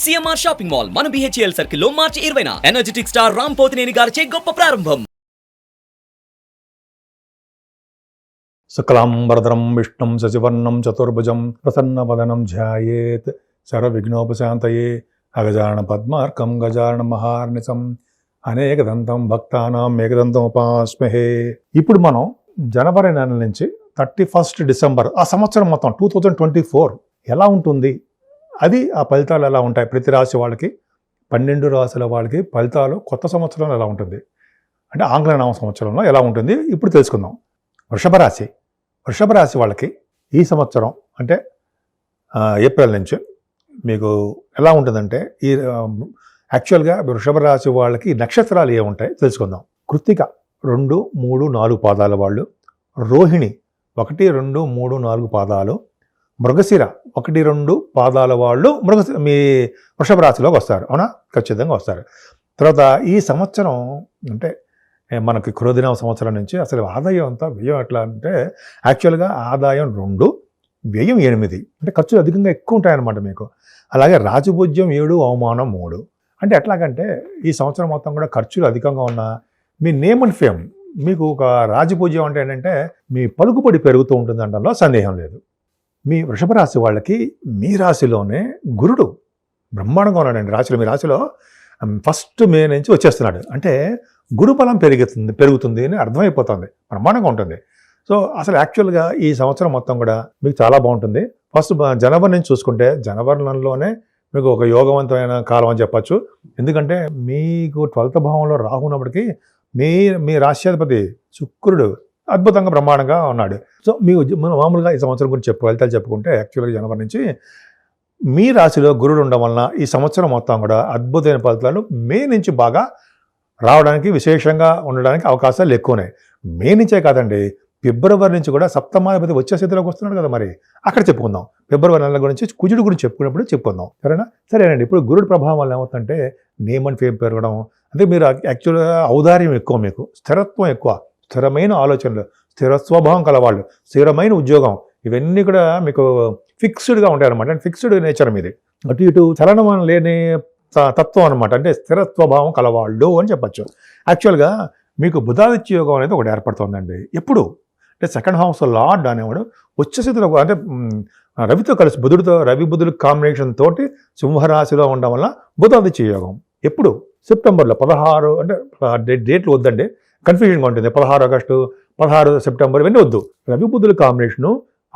CMR shopping mall మన BHEL circle లో మార్చి 20న energetic star Ram Pothineni గారిచే గొప్ప ప్రారంభం. శుక్లాంబరధరం విష్ణుం శశివర్ణం చతుర్భుజం ప్రసన్నవదనం ధ్యాయేత్ సర్వవిఘ్నోపశాంతయే అగజానన పద్మార్కం గజానన మహార్నిశం అనేకదంతం భక్తానాం ఏకదంతం ఉపాస్మహే. ఇప్పుడు మనం జనవరి నెల నుంచి 31 డిసెంబర్ ఆ సంవత్సరం మొత్తం 2024 ఎలా ఉంటుంది, అది ఆ ఫలితాలు ఎలా ఉంటాయి, ప్రతి రాశి వాళ్ళకి 12 రాశుల వాళ్ళకి ఫలితాలు కొత్త సంవత్సరంలో ఎలా ఉంటుంది అంటే ఆంగ్ల నవ సంవత్సరంలో ఎలా ఉంటుంది ఇప్పుడు తెలుసుకుందాం. వృషభ రాశి వాళ్ళకి ఈ సంవత్సరం అంటే ఏప్రిల్ నుంచి మీకు ఎలా ఉంటుందంటే యాక్చువల్గా వృషభ రాశి వాళ్ళకి నక్షత్రాలు ఏముంటాయి తెలుసుకుందాం. కృత్తిక 2, 3, 4 పాదాల వాళ్ళు, రోహిణి 1, 2, 3, 4 పాదాలు, మృగశిర 1, 2 పాదాల వాళ్ళు మీ వృషభ రాశిలోకి వస్తారు. అవునా, ఖచ్చితంగా వస్తారు. తర్వాత ఈ సంవత్సరం అంటే మనకి క్రోధినామ సంవత్సరం నుంచి అసలు ఆదాయం అంతా వ్యయం ఎట్లా అంటే యాక్చువల్గా ఆదాయం 2, వ్యయం 8, అంటే ఖర్చులు అధికంగా ఎక్కువ ఉంటాయన్నమాట మీకు. అలాగే రాజభోజ్యం 7, అవమానం 3. అంటే ఎట్లాగంటే ఈ సంవత్సరం మొత్తం కూడా ఖర్చులు అధికంగా ఉన్నా మీ నేమ్ అండ్ ఫేమ్, మీకు ఒక రాజభోజ్యం అంటే ఏంటంటే మీ పలుకుబడి పెరుగుతూ ఉంటుంది అనడంలో సందేహం లేదు. మీ వృషభ రాశి వాళ్ళకి మీ రాశిలోనే గురుడు బ్రహ్మాండంగా ఉన్నాడండి. మీ రాశిలో 1 మే నుంచి వచ్చేస్తున్నాడు. అంటే గురుబలం పెరుగుతుంది అని అర్థమైపోతుంది, బ్రహ్మాండంగా ఉంటుంది. సో అసలు యాక్చువల్గా ఈ సంవత్సరం మొత్తం కూడా మీకు చాలా బాగుంటుంది. ఫస్ట్ జనవరి నుంచి చూసుకుంటే జనవరి నెలలోనే మీకు ఒక యోగవంతమైన కాలం అని చెప్పచ్చు. ఎందుకంటే మీకు 12వ భావంలో రాహు ఉన్నప్పటికీ మీ రాశ్యాధిపతి శుక్రుడు అద్భుతంగా బ్రహ్మాండంగా ఉన్నాడు. సో మీకు మామూలుగా ఈ సంవత్సరం గురించి ఫలితాలు చెప్పుకుంటే యాక్చువల్గా జనవరి నుంచి మీ రాశిలో గురుడు ఉండడం వలన ఈ సంవత్సరం మొత్తం కూడా అద్భుతమైన ఫలితాలు మే నుంచి బాగా రావడానికి, విశేషంగా ఉండడానికి అవకాశాలు ఎక్కువనే. మే నుంచే కాదండి, ఫిబ్రవరి నుంచి కూడా సప్తమాధిపతి వచ్చే స్థితిలోకి వస్తున్నాడు కదా, మరి అక్కడ చెప్పుకుందాం. ఫిబ్రవరి నెల గురించి కుజుడు గురించి చెప్పుకుందాం. సరేనండి. ఇప్పుడు గురుడు ప్రభావం వల్ల ఏమవుతుందంటే నేమ్ అండ్ ఫేమ్ పెరగడం, అంటే మీరు యాక్చువల్గా ఔదార్యం ఎక్కువ, మీకు స్థిరత్వం ఎక్కువ, స్థిరమైన ఆలోచనలు, స్థిర స్వభావం కలవాళ్ళు, స్థిరమైన ఉద్యోగం, ఇవన్నీ కూడా మీకు ఫిక్స్డ్గా ఉంటాయన్నమాట. అంటే ఫిక్స్డ్ నేచర్ మీది, అటు ఇటు చలనం లేని తత్వం అనమాట. అంటే స్థిర స్వభావం కలవాళ్ళు అని చెప్పచ్చు. యాక్చువల్గా మీకు బుధాదిత్య యోగం అనేది ఒకటి ఏర్పడుతుందండి. ఎప్పుడు అంటే సెకండ్ హౌస్ లార్డ్ అనేవాడు వచ్చేసేది అంటే రవితో కలిసి రవి బుధుడు కాంబినేషన్ తోటి సింహరాశిలో ఉండడం వల్ల బుధాదిత్య యోగం ఎప్పుడు సెప్టెంబర్లో 16, అంటే డేట్లు వద్దండి, కన్ఫ్యూజన్గా ఉంటుంది. 16 ఆగస్టు, 16 సెప్టెంబర్ ఇవన్నీ వద్దు. రవి బుధుల కాంబినేషను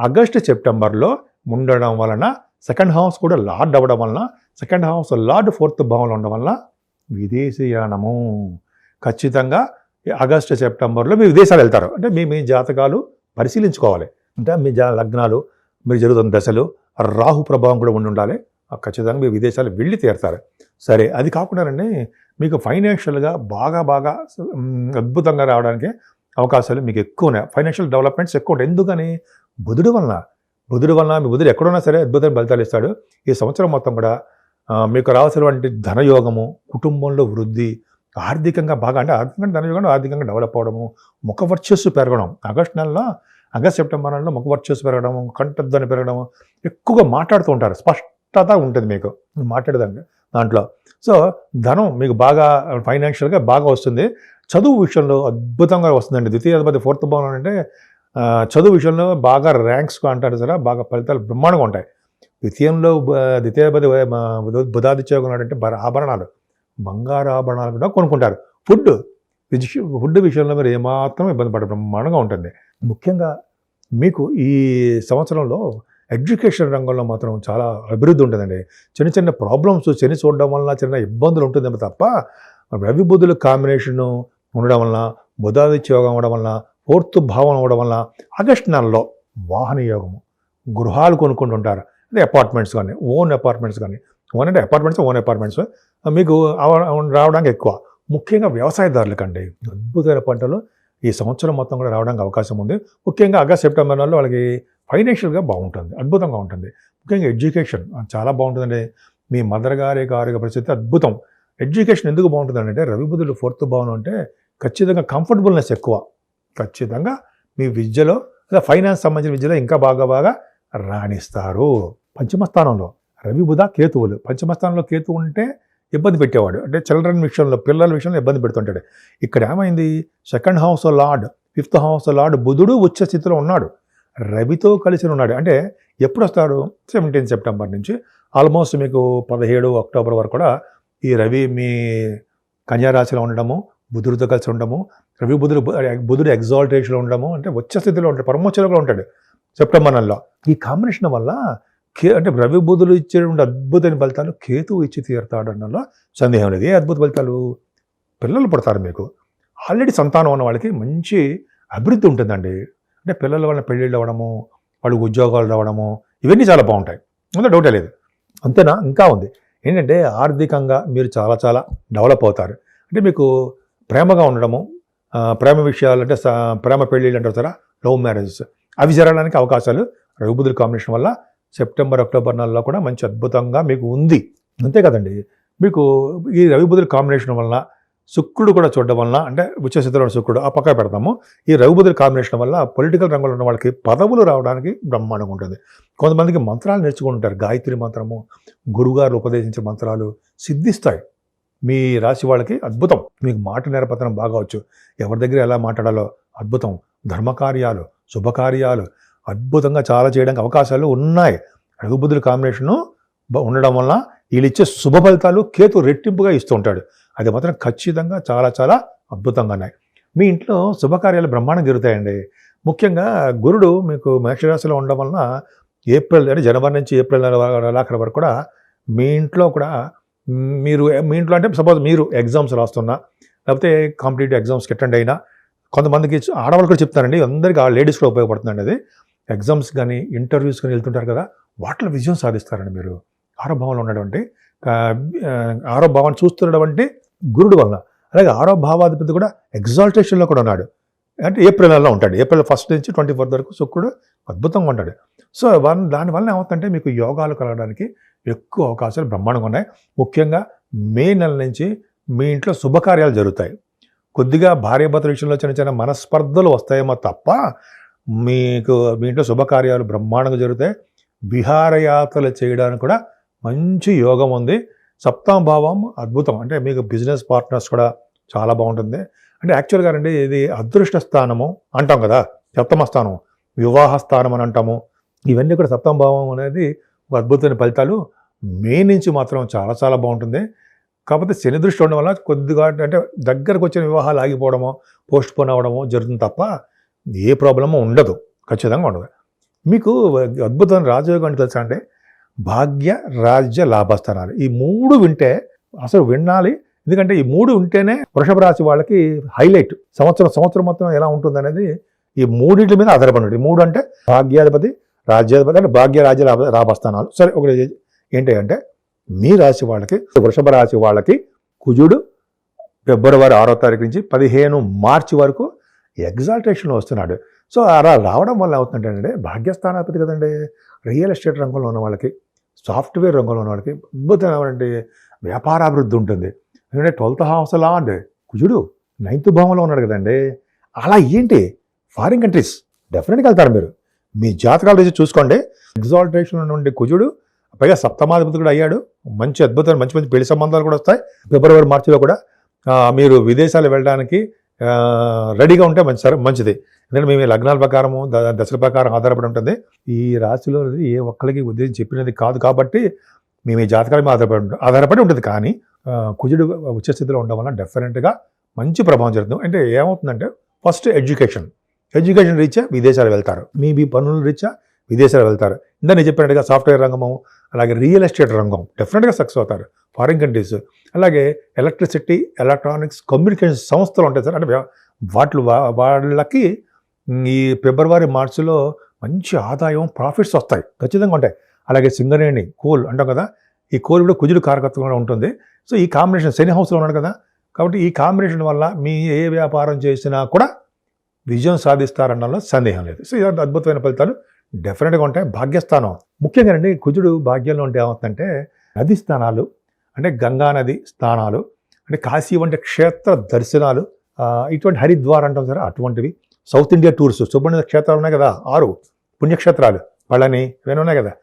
ఆగస్టు సెప్టెంబర్లో ఉండడం వలన సెకండ్ హౌస్ కూడా లార్డ్ అవ్వడం వలన, సెకండ్ హౌస్ లార్డ్ 4th భావంలో ఉండడం వలన విదేశీయానము ఖచ్చితంగా ఆగస్టు సెప్టెంబర్లో మీ విదేశాలు వెళ్తారు. అంటే మీ జాతకాలు పరిశీలించుకోవాలి. అంటే మీ లగ్నాలు, మీరు జరుగుతున్న దశలు, రాహు ప్రభావం కూడా ఉండాలి. ఖచ్చితంగా మీ విదేశాలు వెళ్ళి తీరుతారు. సరే, అది కాకుండానండి మీకు ఫైనాన్షియల్గా బాగా అద్భుతంగా రావడానికి అవకాశాలు మీకు ఎక్కువ ఉన్నాయి. ఫైనాన్షియల్ డెవలప్మెంట్స్ ఎక్కువ ఉంటాయి. ఎందుకని? బుధుడు వలన మీ బుధుడు ఎక్కడున్నా సరే అద్భుతమైన ఫలితాలు ఇస్తాడు. ఈ సంవత్సరం మొత్తం కూడా మీకు రావాల్సినటువంటి ధనయోగము, కుటుంబంలో వృద్ధి, ఆర్థికంగా బాగా, అంటే ఆర్థికంగా ధనయోగం, ఆర్థికంగా డెవలప్ అవ్వడము, ముఖ వర్చస్సు పెరగడం, ఆగస్ట్ సెప్టెంబర్ నెలలో ముఖ వర్చస్సు పెరగడము, కంఠధ్వని పెరగడము, ఎక్కువగా మాట్లాడుతూ ఉంటారు, స్పష్టత ఉంటుంది మీకు మాట్లాడేదాన్ని దాంట్లో. సో ధనం మీకు బాగా ఫైనాన్షియల్గా బాగా వస్తుంది. చదువు విషయంలో అద్భుతంగా వస్తుందండి. ద్వితీయాధిపతి 4th భావం అంటే చదువు విషయంలో బాగా ర్యాంక్స్ అంటారు సరే, బాగా ఫలితాలు బ్రహ్మాండంగా ఉంటాయి. ద్వితీయాధిపతి బుధాదిత్య యోగం అంటే ఆభరణాలు, బంగారు ఆభరణాలు కూడా కొనుక్కుంటారు. ఫుడ్ విషయంలో మీరు ఏమాత్రం ఇబ్బంది పడే బ్రహ్మాండంగా ఉంటుంది. ముఖ్యంగా మీకు ఈ సంవత్సరంలో ఎడ్యుకేషన్ రంగంలో మాత్రం చాలా అభివృద్ధి ఉంటుందండి. చిన్న ప్రాబ్లమ్స్ శని చూడడం వలన చిన్న ఇబ్బందులు ఉంటుందేమో తప్ప రవి బుధుల కాంబినేషన్ ఉండడం వలన, బుధాదిత్య యోగం అవడం వలన, 4th భావం అవడం వలన ఆగస్టు నెలలో వాహన యోగము, గృహాలు కొనుక్కుంటుంటారు. అంటే అపార్ట్మెంట్స్ కానీ, ఓన్ అపార్ట్మెంట్స్ మీకు రావడానికి ఎక్కువ. ముఖ్యంగా వ్యవసాయదారులకండి అద్భుతమైన పంటలు ఈ సంవత్సరం మొత్తం కూడా రావడానికి అవకాశం ఉంది. ముఖ్యంగా ఆగస్ట్ సెప్టెంబర్ నెలలో వాళ్ళకి ఫైనాన్షియల్గా బాగుంటుంది, అద్భుతంగా ఉంటుంది. ముఖ్యంగా ఎడ్యుకేషన్ చాలా బాగుంటుందండి. మీ మదర్ గారి ఆరోగ్య పరిస్థితి అద్భుతం. ఎడ్యుకేషన్ ఎందుకు బాగుంటుందంటే రవి బుధులు 4th భావం అంటే ఖచ్చితంగా కంఫర్టబుల్నెస్ ఎక్కువ. ఖచ్చితంగా మీ విద్యలో, ఫైనాన్స్ సంబంధించిన విద్యలో ఇంకా బాగా రాణిస్తారు. 5వ స్థానంలో రవి బుధ కేతువులు. పంచమస్థానంలో కేతువు ఉంటే ఇబ్బంది పెట్టేవాడు, అంటే చిల్డ్రన్ విషయంలో, పిల్లల విషయంలో ఇబ్బంది పెడుతుంటాడు. ఇక్కడ ఏమైంది, second house lord, fifth house lord బుధుడు ఉచ్చ స్థితిలో ఉన్నాడు, రవితో కలిసి ఉన్నాడు. అంటే ఎప్పుడు వస్తాడు, 17 సెప్టెంబర్ నుంచి ఆల్మోస్ట్ మీకు 17 అక్టోబర్ వరకు కూడా ఈ రవి మీ కన్యారాశిలో ఉండడము, బుధుడితో కలిసి ఉండడము, రవి బుధుడు ఎగ్జాల్టేషన్లో ఉండడము, అంటే ఉచ్చ స్థితిలో ఉంటాడు, పరమోచ్చలో కూడా ఉంటాడు సెప్టెంబర్ నెలలో. ఈ కాంబినేషన్ వల్ల అంటే రవి బుధులు ఇచ్చేటువంటి అద్భుతమైన ఫలితాలు కేతువు ఇచ్చి తీరుతాడు అనడంలో సందేహం లేదు. ఏ అద్భుత ఫలితాలు, పిల్లలు పుడతారు మీకు, ఆల్రెడీ సంతానం ఉన్న వాళ్ళకి మంచి అభివృద్ధి ఉంటుందండి. అంటే పిల్లల వల్ల పెళ్ళిళ్ళు అవ్వడము, వాళ్ళకి ఉద్యోగాలు రావడము, ఇవన్నీ చాలా బాగుంటాయి, అందులో డౌటే లేదు. అంతేనా, ఇంకా ఉంది ఏంటంటే ఆర్థికంగా మీరు చాలా చాలా డెవలప్ అవుతారు. అంటే మీకు ప్రేమగా ఉండడము, ప్రేమ విషయాలు అంటే ప్రేమ పెళ్ళిళ్ళు అంటారు కదా, లవ్ మ్యారేజెస్, అవి జరగడానికి అవకాశాలు రవి బుధుల కాంబినేషన్ వల్ల సెప్టెంబర్ అక్టోబర్ నెలలో కూడా మంచి అద్భుతంగా మీకు ఉంది. అంతే కదండి, మీకు ఈ రవి బుధుల కాంబినేషన్ వల్ల శుక్రుడు కూడా చూడడం వల్ల, అంటే ఉచ్చస్థితిలో ఉన్న శుక్రుడు ఆ పక్క పెడతాము, ఈ రవి బుధుల కాంబినేషన్ వల్ల పొలిటికల్ రంగంలో ఉన్న వాళ్ళకి పదవులు రావడానికి బ్రహ్మాండంగా ఉంటుంది. కొంతమందికి మంత్రాలు నేర్చుకుంటారు, గాయత్రి మంత్రము, గురుగారు ఉపదేశించే మంత్రాలు సిద్ధిస్తాయి. మీ రాశి వాళ్ళకి అద్భుతం, మీకు మాట నేర్పతనం బాగా వచ్చు, ఎవరి దగ్గర ఎలా మాట్లాడాలో అద్భుతం, ధర్మకార్యాలు, శుభకార్యాలు అద్భుతంగా చాలా చేయడానికి అవకాశాలు ఉన్నాయి. రవి బుధుల కాంబినేషను ఉండడం వల్ల వీళ్ళు ఇచ్చే శుభ ఫలితాలు కేతు రెట్టింపుగా ఇస్తూ ఉంటాడు. అది మాత్రం ఖచ్చితంగా చాలా చాలా అద్భుతంగా ఉన్నాయి. మీ ఇంట్లో శుభకార్యాలు బ్రహ్మాండం జరుగుతాయండి. ముఖ్యంగా గురుడు మీకు మేషరాశిలో ఉండడం వలన ఏప్రిల్, అంటే జనవరి నుంచి ఏప్రిల్ నెలాఖరు వరకు కూడా మీ ఇంట్లో కూడా మీ ఇంట్లో అంటే సపోజ్ మీరు ఎగ్జామ్స్ రాస్తున్నా, లేకపోతే కాంపిటేటివ్ ఎగ్జామ్స్కి అటెండ్ అయినా, కొంతమందికి ఆడవాళ్ళు కూడా చెప్తారండి, అందరికీ ఆ లేడీస్ కూడా ఉపయోగపడుతుందండి. అది ఎగ్జామ్స్ కానీ ఇంటర్వ్యూస్ కానీ వెళ్తుంటారు కదా, వాటిలో విజయం సాధిస్తారండి మీరు. ఆరో భావంలో ఉన్నటువంటి ఆరో భావాన్ని చూస్తున్నటువంటి గురుడు వలన. అలాగే ఆరో భావాధిపతి కూడా ఎగ్జాల్టేషన్లో కూడా ఉన్నాడు, అంటే ఏప్రిల్ నెలలో ఉంటాడు. ఏప్రిల్ 1 నుంచి 24 వరకు శుక్రుడు అద్భుతంగా ఉంటాడు. సో దానివల్ల ఏమవుతుందంటే మీకు యోగాలు కలగడానికి ఎక్కువ అవకాశాలు బ్రహ్మాండంగా ఉన్నాయి. ముఖ్యంగా మే నెల నుంచి మీ ఇంట్లో శుభకార్యాలు జరుగుతాయి. కొద్దిగా భార్యాభర్తల విషయంలో చిన్న చిన్న మనస్పర్ధలు వస్తాయేమో తప్ప మీకు మీ ఇంట్లో శుభకార్యాలు బ్రహ్మాండంగా జరుగుతాయి. విహారయాత్రలు చేయడానికి కూడా మంచి యోగం ఉంది. సప్తమ భావం అద్భుతం, అంటే మీకు బిజినెస్ పార్ట్నర్స్ కూడా చాలా బాగుంటుంది. అంటే యాక్చువల్గా అండి ఇది అదృష్ట స్థానము అంటాం కదా, సప్తమ స్థానం, వివాహ స్థానం అని అంటాము. ఇవన్నీ కూడా సప్తమ భావం అనేది ఒక అద్భుతమైన ఫలితాలు. మే నుంచి మాత్రం చాలా చాలా బాగుంటుంది. కాకపోతే శని దృష్టి ఉండడం వల్ల కొద్దిగా అంటే దగ్గరకు వచ్చిన వివాహాలు ఆగిపోవడమో, పోస్ట్ పోన్ అవ్వడమో జరుగుతుంది తప్ప ఏ ప్రాబ్లము ఉండదు, ఖచ్చితంగా ఉండదు. మీకు అద్భుతమైన రాజయోగం అంటే తెలుసా అంటే భాగ్య, రాజ్య, లాభస్థానాలు, ఈ 3 వింటే అసలు వినాలి. ఎందుకంటే ఈ 3 ఉంటేనే వృషభ రాశి వాళ్ళకి హైలైట్. సంవత్సరం మొత్తం ఎలా ఉంటుంది అనేది ఈ 3 మీద ఆధారపడి ఉంటుంది. 3 అంటే భాగ్యాధిపతి, రాజ్యాధిపతి, అంటే భాగ్య, రాజ్య, లాభస్థానాలు. సరే, ఒకటి ఏంటి అంటే మీ రాశి వాళ్ళకి, వృషభ రాశి వాళ్ళకి కుజుడు ఫిబ్రవరి 6వ తారీఖు నుంచి 15 మార్చి వరకు ఎగ్జాల్టేషన్లో వస్తున్నాడు. సో అలా రావడం వల్ల అవుతుందంటే భాగ్యస్థానాధిపతి కదండి, రియల్ ఎస్టేట్ రంగంలో ఉన్న వాళ్ళకి, సాఫ్ట్వేర్ రంగంలో ఉన్న వాళ్ళకి అద్భుతమైనటువంటి వ్యాపారాభివృద్ధి ఉంటుంది. ఎందుకంటే 12th హౌస్ లార్డ్ కుజుడు 9th భావంలో ఉన్నాడు కదండి. అలా ఏంటి ఫారిన్ కంట్రీస్ డెఫినెట్గా వెళ్తారు మీరు. మీ జాతకాలు వేసి చూసుకోండి. ఎగ్జాల్టేషన్ నుండి కుజుడు పైగా సప్తమాధిపతి కూడా అయ్యాడు. మంచి అద్భుతమైన మంచి మంచి పెళ్లి సంబంధాలు కూడా వస్తాయి. ఫిబ్రవరి మార్చిలో కూడా మీరు విదేశాలు వెళ్ళడానికి రెడీగా ఉంటే మంచిది. ఎందుకంటే మేము లగ్నాల ప్రకారము, దశల ప్రకారం ఆధారపడి ఉంటుంది. ఈ రాశిలో ఏ ఒక్కరికి ఉద్దేశం చెప్పినది కాదు కాబట్టి మేము ఈ జాతకాల మీద ఆధారపడి ఉంటుంది. కానీ కుజుడు ఉచ్చస్థితిలో ఉండడం వల్ల డెఫినెట్గా మంచి ప్రభావం జరుగుతుంది. అంటే ఏమవుతుందంటే ఫస్ట్ ఎడ్యుకేషన్ రీత్యా విదేశాలు వెళ్తారు, మీ పనుల రీత్యా విదేశాలు వెళ్తారు. ఇందా నేను చెప్పినట్టుగా సాఫ్ట్వేర్ రంగము, అలాగే రియల్ ఎస్టేట్ రంగం డెఫినెట్గా సక్సెస్ అవుతారు, ఫారిన్ కంట్రీస్. అలాగే ఎలక్ట్రిసిటీ, ఎలక్ట్రానిక్స్, కమ్యూనికేషన్ సంస్థలు ఉంటాయి సార్, అంటే వాళ్ళకి ఈ ఫిబ్రవరి మార్చిలో మంచి ఆదాయం, ప్రాఫిట్స్ వస్తాయి, ఖచ్చితంగా ఉంటాయి. అలాగే సింగరేణి, కోల్ అంటాం కదా, ఈ కోల్ కూడా కుజుడు కారకత్వంగా ఉంటుంది. సో ఈ కాంబినేషన్ శని హౌస్లో ఉన్నాడు కదా, కాబట్టి ఈ కాంబినేషన్ వల్ల మీ ఏ వ్యాపారం చేసినా కూడా విజయం సాధిస్తారనడంలో సందేహం లేదు. సో ఇలాంటి అద్భుతమైన ఫలితాలు డెఫినెట్గా ఉంటాయి. భాగ్యస్థానం ముఖ్యంగా అండి, కుజుడు భాగ్యంలో ఉంటే ఏమవుతుందంటే నది స్థానాలు, అంటే గంగా నది స్థానాలు, అంటే కాశీ వంటి క్షేత్ర దర్శనాలు, ఇటువంటి హరిద్వార్ అంటాం సరే అటువంటివి, సౌత్ ఇండియా టూర్స్, సుబ్రహ్మణ్య క్షేత్రాలు ఉన్నాయి కదా, 6 పుణ్యక్షేత్రాలు, పళని ఇవన్నీ ఉన్నాయి కదా,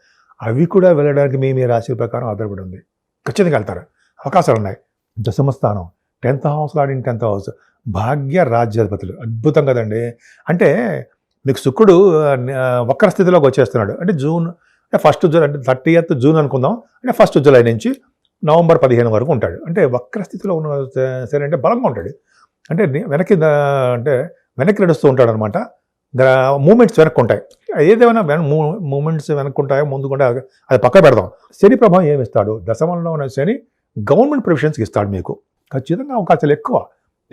అవి కూడా వెళ్ళడానికి మీ రాశి ప్రకారం ఆధారపడి ఉంది. ఖచ్చితంగా వెళ్తారు, అవకాశాలు ఉన్నాయి. దశమ స్థానం 10th హౌస్ లాడిన 10th హౌస్ భాగ్య రాజ్యాధిపతులు అద్భుతం కదండి. అంటే మీకు శుక్రుడు వక్ర స్థితిలోకి వచ్చేస్తున్నాడు. అంటే జూన్ 1 జూలై అంటే 30th జూన్ అనుకుందాం, అంటే 1 జూలై నుంచి నవంబర్ 15 వరకు ఉంటాడు. అంటే వక్ర స్థితిలో ఉన్న సరే అంటే బలంగా ఉంటాడు. అంటే వెనక్కి నడుస్తూ ఉంటాడు అనమాట. మూమెంట్స్ వెనక్కి ఉంటాయి. ఏదేమైనా మూమెంట్స్ వెనక్కుంటాయో ముందుకుంటాయో అది పక్క పెడదాం. శని ప్రభావం ఏమిస్తాడు? దశమంలో ఉన్న శని గవర్నమెంట్ ప్రొవిషన్స్కి ఇస్తాడు. మీకు ఖచ్చితంగా అవకాశాలు ఎక్కువ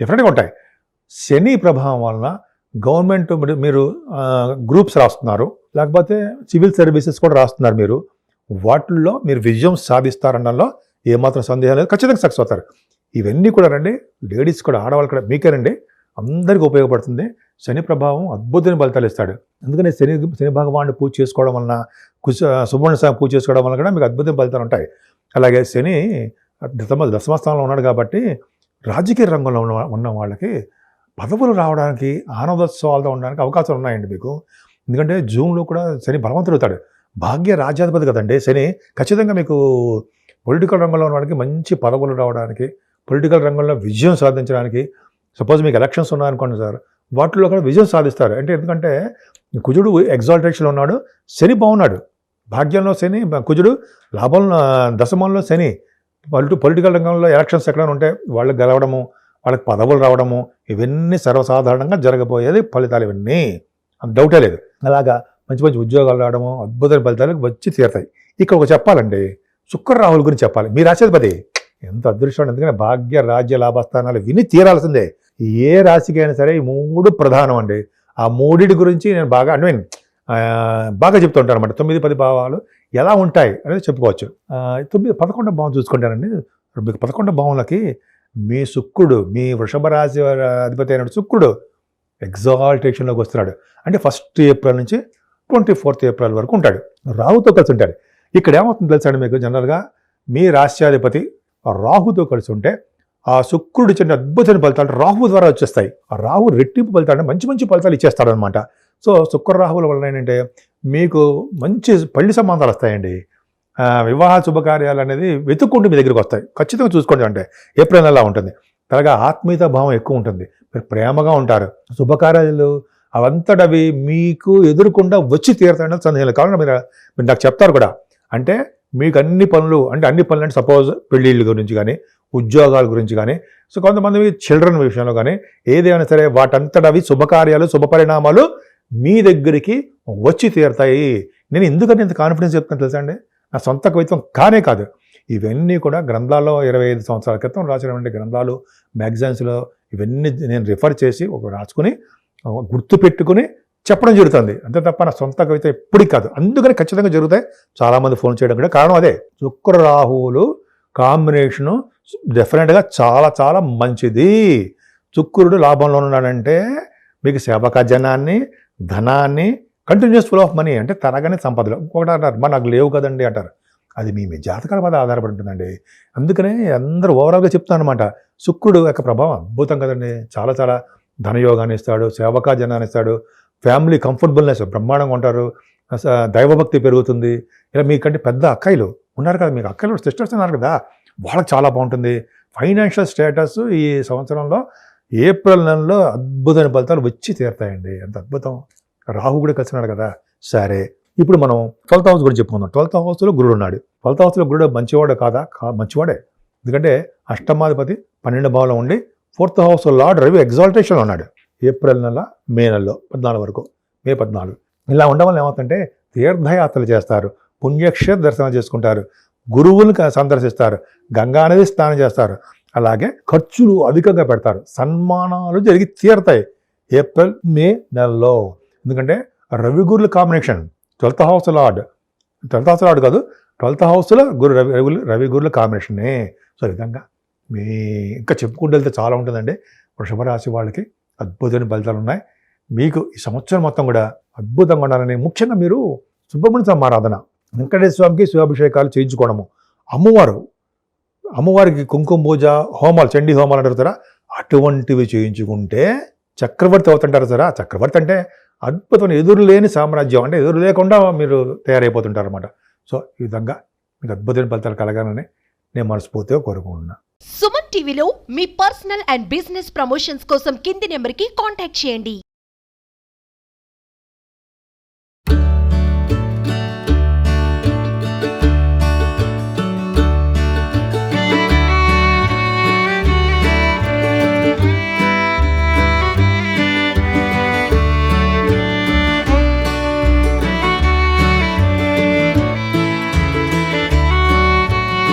డిఫరెంట్గా ఉంటాయి. శని ప్రభావం వలన గవర్నమెంట్ మీరు గ్రూప్స్ రాస్తున్నారు, లేకపోతే సివిల్ సర్వీసెస్ కూడా రాస్తున్నారు, మీరు వాటిల్లో మీరు విజయం సాధిస్తారనడంలో ఏమాత్రం సందేహం లేదు. ఖచ్చితంగా సక్సెస్ అవుతారు. ఇవన్నీ కూడా రండి, లేడీస్ కూడా, ఆడవాళ్ళు కూడా, మీకేనండి, అందరికీ ఉపయోగపడుతుంది. శని ప్రభావం అద్భుతమైన ఫలితాలు ఇస్తాడు. అందుకని శని భగవాన్ని పూజ చేసుకోవడం వలన, సుబ్రహ్మణ్య స్వామి పూజ చేసుకోవడం వల్ల కూడా మీకు అద్భుతమైన ఫలితాలు ఉంటాయి. అలాగే శని దశమస్థానంలో ఉన్నాడు కాబట్టి రాజకీయ రంగంలో ఉన్న వాళ్ళకి పదవులు రావడానికి, ఆనందోత్సవాలతో ఉండడానికి అవకాశాలు ఉన్నాయండి మీకు. ఎందుకంటే జూన్లో కూడా శని బలవంతుడు అవుతాడు. భాగ్య రాజ్యాధిపతి కదండి శని. ఖచ్చితంగా మీకు పొలిటికల్ రంగంలో ఉన్న వాళ్ళకి మంచి పదవులు రావడానికి, పొలిటికల్ రంగంలో విజయం సాధించడానికి, సపోజ్ మీకు ఎలక్షన్స్ ఉన్నాయనుకోండి సార్, వాటిలో కూడా విజయం సాధిస్తారు. అంటే ఎందుకంటే కుజుడు ఎగ్జాల్టేషన్లో ఉన్నాడు, శని బాగున్నాడు. భాగ్యంలో శని, కుజుడు లాభంలో, దశమంలో శని. పొలిటికల్ రంగంలో ఎలక్షన్స్ ఎక్కడైనా ఉంటే వాళ్ళకి గెలవడము, వాళ్ళకి పదవులు రావడము, ఇవన్నీ సర్వసాధారణంగా జరగబోయేది ఫలితాలు. ఇవన్నీ అంత డౌటే లేదు. అలాగా మంచి మంచి ఉద్యోగాలు రావడము, అద్భుతమైన ఫలితాలు వచ్చి తీరుతాయి. ఇక్కడ ఒక చెప్పాలండి, శుక్ర రాహుల గురించి చెప్పాలి. మీ రాశిధిపతి ఎంత అదృష్టం. ఎందుకంటే భాగ్య రాజ్య లాభస్థానాలు విని తీరాల్సిందే. ఏ రాశికి అయినా సరే ఈ 3 ప్రధానం అండి. ఆ 3 గురించి నేను బాగా చెప్తూ ఉంటాను అనమాట. 9, 10 భావాలు ఎలా ఉంటాయి అనేది చెప్పుకోవచ్చు. 9, 11 భావం చూసుకుంటానండి. మీకు 11 భావంలకి మీ శుక్రుడు, మీ వృషభ రాశి అధిపతి అయిన శుక్రుడు ఎగ్జాల్టేషన్లోకి వస్తున్నాడు. అంటే 1 ఏప్రిల్ నుంచి 24 ఏప్రిల్ వరకు ఉంటాడు. రాహుతో కలిసి ఉంటాడు. ఇక్కడ ఏమవుతుంది తెలుసా అండి మీకు, జనరల్గా మీ రాష్ట్రాధిపతి రాహుతో కలిసి ఉంటే ఆ శుక్రుడు చిన్న అద్భుతమైన ఫలితాలు రాహు ద్వారా వచ్చేస్తాయి. ఆ రాహు రెట్టింపు ఫలితాలు, మంచి మంచి ఫలితాలు ఇచ్చేస్తాడు అనమాట. సో శుక్ర రాహుల వల్ల ఏంటంటే మీకు మంచి పెళ్లి సంబంధాలు వస్తాయండి. వివాహ శుభకార్యాలు అనేది వెతుక్కుంటూ మీ దగ్గరికి వస్తాయి. ఖచ్చితంగా చూసుకోండి. అంటే ఏప్రిల్ నెల ఉంటుంది. తర్వాత ఆత్మీయత భావం ఎక్కువ ఉంటుంది, మీరు ప్రేమగా ఉంటారు. శుభకార్యాలు అవంతటవి మీకు ఎదురుకుండా వచ్చి తీరుతాయని సందేహం లేదు. కావున మీరు నాకు చెప్తారు కూడా. అంటే మీకు అన్ని పనులు అంటే సపోజ్ పెళ్ళిళ్ళ గురించి కానీ, ఉద్యోగాల గురించి కానీ, సో కొంతమంది చిల్డ్రన్ విషయంలో కానీ, ఏదైనా సరే వాటంతటవి శుభకార్యాలు, శుభపరిణామాలు మీ దగ్గరికి వచ్చి తీరుతాయి. నేను ఎందుకని ఇంత కాన్ఫిడెన్స్ చెప్తాను తెలుసా అండి, నా సొంత కవిత్వం కానే కాదు. ఇవన్నీ కూడా గ్రంథాల్లో 25 సంవత్సరాల క్రితం రాసినటువంటి గ్రంథాలు, మ్యాగజైన్స్లో ఇవన్నీ నేను రిఫర్ చేసి రాసుకుని గుర్తు పెట్టుకుని చెప్పడం జరుగుతుంది. అంతే తప్ప నా సొంత కవిత ఎప్పటికీ కాదు. అందుకని ఖచ్చితంగా జరుగుతాయి. చాలామంది ఫోన్ చేయడం కూడా కారణం అదే. శుక్ర రాహువులు కాంబినేషను డెఫినెట్గా చాలా చాలా మంచిది. శుక్రుడు లాభంలో ఉన్నాడంటే మీకు సేవకాజనాన్ని, ధనాన్ని, కంటిన్యూస్ ఫ్లో ఆఫ్ మనీ, అంటే తరగని సంపదలు. ఇంకొకటి అంటారు, నాకు లేవు కదండి అంటారు. అది మీ జాతకాల మీద ఆధారపడి ఉంటుందండి. అందుకనే అందరూ ఓవరాల్గా చెప్తాను అనమాట. శుక్రుడు యొక్క ప్రభావం అద్భుతం కదండి. చాలా చాలా ధనయోగాన్ని ఇస్తాడు, సేవకాజనాన్ని ఇస్తాడు, ఫ్యామిలీ కంఫర్టబుల్నెస్ బ్రహ్మాండంగా ఉంటారు, దైవభక్తి పెరుగుతుంది. ఇలా మీకంటే పెద్ద అక్కయ్యలు ఉన్నారు కదా, మీకు అక్కయ్యలు సిస్టర్స్ ఉన్నారు కదా, వాళ్ళకి చాలా బాగుంటుంది. ఫైనాన్షియల్ స్టేటస్ ఈ సంవత్సరంలో ఏప్రిల్ నెలలో అద్భుతమైన ఫలితాలు వచ్చి తీరుతాయండి. ఎంత అద్భుతం. రాహు కూడా కలిసినాడు కదా. సరే, ఇప్పుడు మనం 12th హౌస్ గురించి చెప్పుకుందాం. 12th హౌస్లో గురుడు ఉన్నాడు. 12th హౌస్లో గురుడు మంచివాడే కాదా? మంచివాడే. ఎందుకంటే అష్టమాధిపతి 12 భావంలో ఉండి 4th హౌస్ లార్డ్ రవి ఎగ్జాల్టేషన్లో ఉన్నాడు. ఏప్రిల్ నెల, మే నెలలో 14 వరకు, మే 14. ఇలా ఉండడం వల్ల ఏమవుతుందంటే తీర్థయాత్రలు చేస్తారు, పుణ్యక్షేత్ర దర్శనం చేసుకుంటారు, గురువుని సందర్శిస్తారు, గంగా నది స్నానం చేస్తారు. అలాగే ఖర్చులు అధికంగా పెడతారు, సన్మానాలు జరిగి తీరుతాయి ఏప్రిల్, మే నెలలో. ఎందుకంటే రవి గురుల కాంబినేషన్. 12th హౌస్ లార్డ్ కాదు, 12th హౌస్లో రవి గురుల కాంబినేషనే. సో ఈ విధంగా మీ ఇంకా చెప్పుకుంటూ వెళ్తే చాలా ఉంటుందండి. వృషభ రాశి వాళ్ళకి అద్భుతమైన ఫలితాలు ఉన్నాయి. మీకు ఈ సంవత్సరం మొత్తం కూడా అద్భుతంగా ఉండాలని, ముఖ్యంగా మీరు సుబ్రహ్మణ్య స్వామి ఆరాధన, వెంకటేశ్వర స్వామికి శివాభిషేకాలు చేయించుకోవడము, అమ్మవారికి కుంకుమ పూజ, హోమాలు, చండీ హోమాలు అంటారు, అటువంటివి చేయించుకుంటే చక్రవర్తి అవుతుంటారు సార్. చక్రవర్తి అంటే అద్భుతమైన ఎదురు లేని సామ్రాజ్యం, అంటే ఎదురు లేకుండా మీరు తయారైపోతుంటారు అనమాట. సో ఈ విధంగా మీకు అద్భుతమైన ఫలితాలు కలగాలని నేను మనస్ఫూర్తిగా కోరుకుంటున్నాను. సుమన్ టీవీలో మీ పర్సనల్ అండ్ బిజినెస్ ప్రమోషన్స్ కోసం కింది నెంబర్కి కాంటాక్ట్ చేయండి.